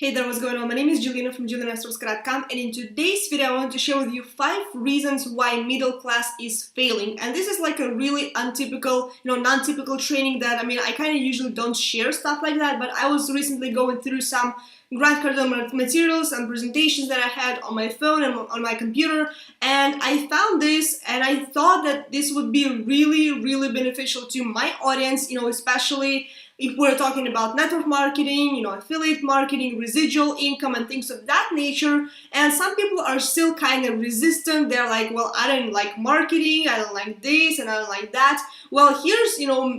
Hey there, what's going on? My name is Jelena from JelenaOstrovska.com, and in today's video I want to share with you 5 reasons why middle class is failing. And this is like a really untypical, non-typical training that, I kind of usually don't share stuff like that, but I was recently going through some Grant Cardone materials and presentations that I had on my phone and on my computer, and I found this and I thought that this would be really beneficial to my audience, especially if we're talking about network marketing, affiliate marketing, residual income, and things of that nature. And some people are still kind of resistant. They're like, well, I don't like marketing, I don't like this, and I don't like that. Well, here's,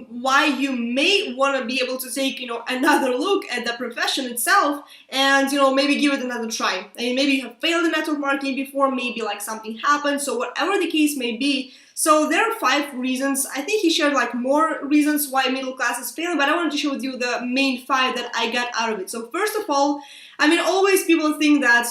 why you may want to be able to take, another look at the profession itself and, maybe give it another try. Maybe you have failed in network marketing before, maybe like something happened. So whatever the case may be, so there are 5 reasons. I think he shared like more reasons why middle class is failing, but I wanted to share with you the main 5 that I got out of it. So first of all, always people think that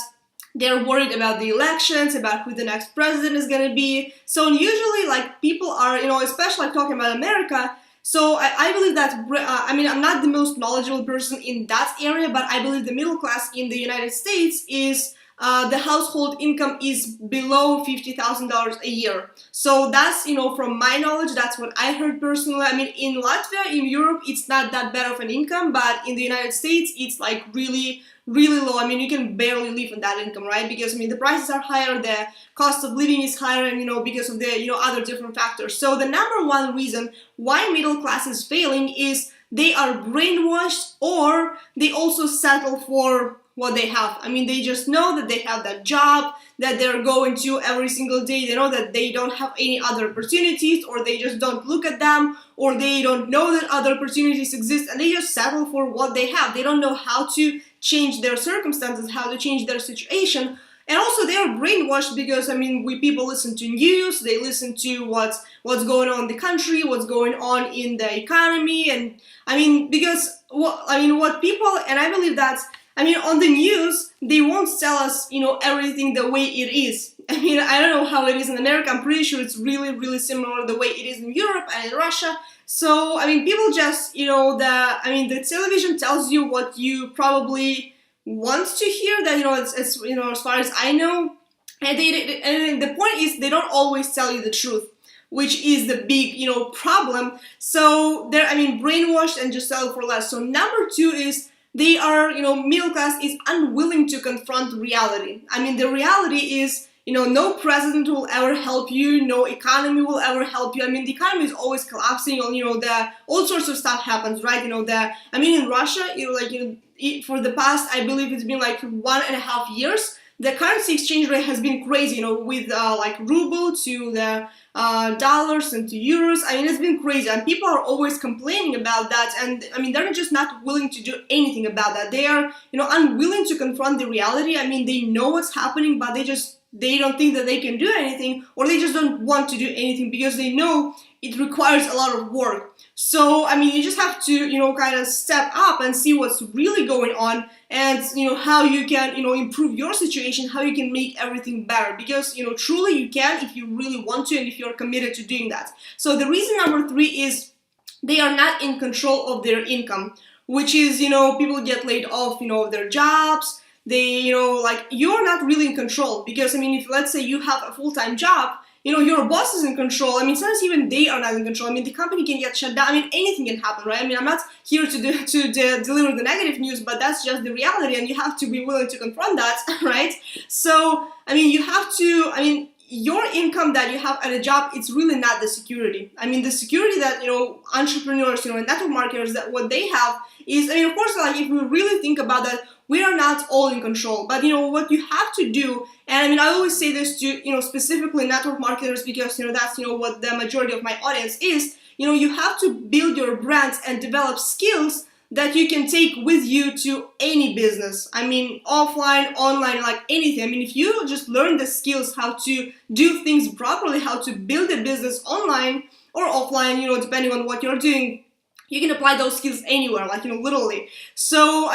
they're worried about the elections, about who the next president is going to be. So usually like people are, especially like talking about America. So I believe that, I'm not the most knowledgeable person in that area, but I believe the middle class in the United States is the household income is below $50,000 a year. So that's, from my knowledge, that's what I heard personally. In Latvia, in Europe, it's not that bad of an income, but in the United States, it's like really low. You can barely live on that income, right? Because, the prices are higher, the cost of living is higher, and, because of the, other different factors. So the number one reason why middle class is failing is they are brainwashed, or they also settle for what they have. They just know that they have that job that they're going to every single day. They know that they don't have any other opportunities, or they just don't look at them, or they don't know that other opportunities exist, and they just settle for what they have. They don't know how to change their circumstances, how to change their situation. And also they are brainwashed because, people listen to news, they listen to what's going on in the country, what's going on in the economy, and what people, and I believe that's, on the news, they won't tell us, everything the way it is. I don't know how it is in America. I'm pretty sure it's really similar the way it is in Europe and in Russia. So, people just, the television tells you what you probably want to hear, that, it's as far as I know. And the point is, they don't always tell you the truth, which is the big, problem. So they're, brainwashed and just settle for less. So number 2 is, they are, middle class is unwilling to confront reality. The reality is, no president will ever help you, no economy will ever help you. The economy is always collapsing, all sorts of stuff happens, right? In Russia, for the past, I believe it's been like 1.5 years, the currency exchange rate has been crazy, with like ruble to the dollars and to euros. It's been crazy, and people are always complaining about that, and they're just not willing to do anything about that. They are, unwilling to confront the reality. They know what's happening, but they don't think that they can do anything, or they just don't want to do anything because they know it requires a lot of work. So, you just have to, kind of step up and see what's really going on, and, how you can, improve your situation, how you can make everything better, because, truly you can if you really want to and if you're committed to doing that. So the reason number 3 is they are not in control of their income, which is, people get laid off, of their jobs. They, you're not really in control, because, if let's say you have a full-time job, your boss is in control. Sometimes even they are not in control. The company can get shut down. Anything can happen, right? I'm not here to deliver the negative news, but that's just the reality, and you have to be willing to confront that, right? So, you have to, your income that you have at a job, it's really not the security. The security that, entrepreneurs, and network marketers, that what they have is, of course, like if we really think about that, we are not all in control. But, what you have to do, and I always say this to, specifically network marketers, because, that's, what the majority of my audience is, you have to build your brand and develop skills that you can take with you to any business. Offline, online, like anything. If you just learn the skills, how to do things properly, how to build a business online or offline, depending on what you're doing, you can apply those skills anywhere, like, literally. So,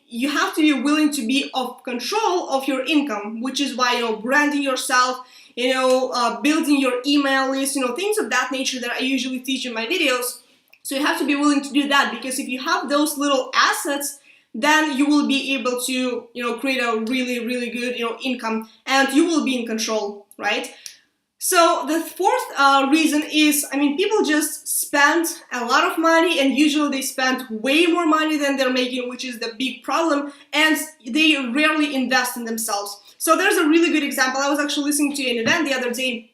you have to be willing to be of control of your income, which is why, branding yourself, building your email list, things of that nature that I usually teach in my videos. So you have to be willing to do that, because if you have those little assets, then you will be able to, create a really, really good, income, and you will be in control, right? So the fourth reason is, people just spend a lot of money, and usually they spend way more money than they're making, which is the big problem, and they rarely invest in themselves. So there's a really good example. I was actually listening to an event the other day,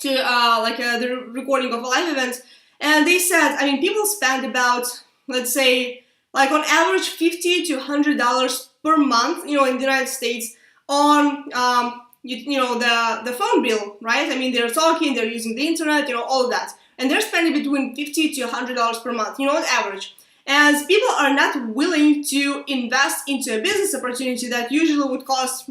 to the recording of a live event, and they said, people spend about, let's say, like on average $50 to $100 per month, in the United States on the phone bill, right? They're talking, they're using the internet, all of that. And they're spending between $50 to $100 per month, on average. And people are not willing to invest into a business opportunity that usually would cost,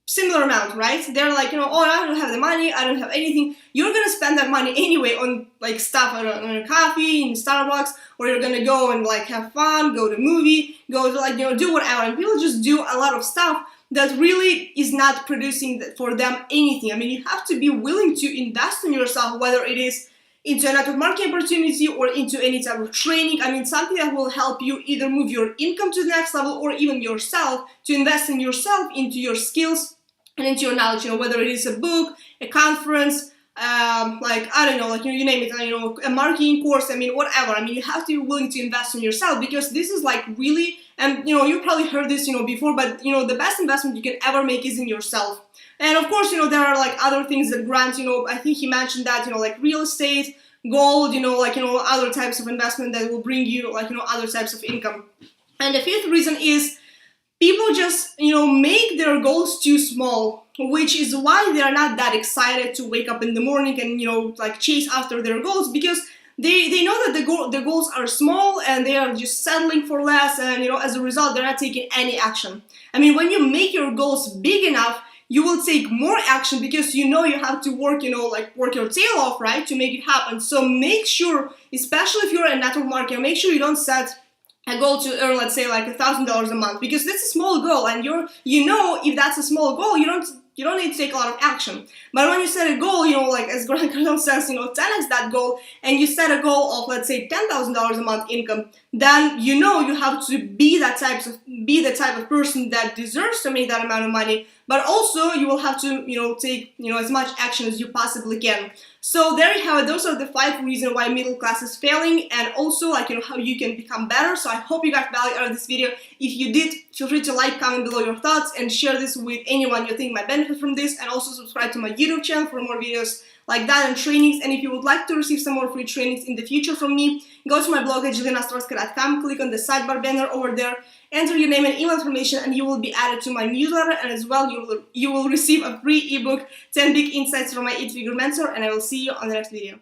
similar amount, right? They're like, oh, I don't have the money, I don't have anything. You're gonna spend that money anyway on like stuff, on a coffee, in Starbucks, or you're gonna go and like have fun, go to a movie, go to do whatever. And people just do a lot of stuff that really is not producing for them anything. You have to be willing to invest in yourself, whether it is into a network marketing opportunity or into any type of training. Something that will help you either move your income to the next level, or even yourself, to invest in yourself, into your skills and into your knowledge, whether it is a book, a conference, you name it, a marketing course, whatever. You have to be willing to invest in yourself, because this is like really, and you probably heard this, before, but the best investment you can ever make is in yourself. And of course, there are like other things that grant, I think he mentioned that, like real estate, gold, other types of investment that will bring you other types of income. And the fifth reason is, people just, make their goals too small, which is why they are not that excited to wake up in the morning and, chase after their goals, because they know that the goals are small and they are just settling for less, and, as a result, they're not taking any action. When you make your goals big enough, you will take more action, because you have to work, work your tail off, right, to make it happen. So make sure, especially if you're a network marketer, make sure you don't set a goal to earn, let's say, like $1,000 a month, because that's a small goal, and if that's a small goal, you don't need to take a lot of action. But when you set a goal, as Grant Cardone says, 10x that goal, and you set a goal of, let's say, $10,000 a month income, then you have to be the type of person that deserves to make that amount of money. But also, you will have to, take, as much action as you possibly can. So there you have it. Those are the 5 reasons why middle class is failing, and also, how you can become better. So I hope you got value out of this video. If you did, feel free to like, comment below your thoughts, and share this with anyone you think might benefit from this. And also subscribe to my YouTube channel for more videos like that and trainings. And if you would like to receive some more free trainings in the future from me, go to my blog at JelenaOstrovska.com, click on the sidebar banner over there, enter your name and email information, and you will be added to my newsletter. And as well, you will receive a free ebook, 10 Big Insights from my 8-figure mentor, and I will see you on the next video.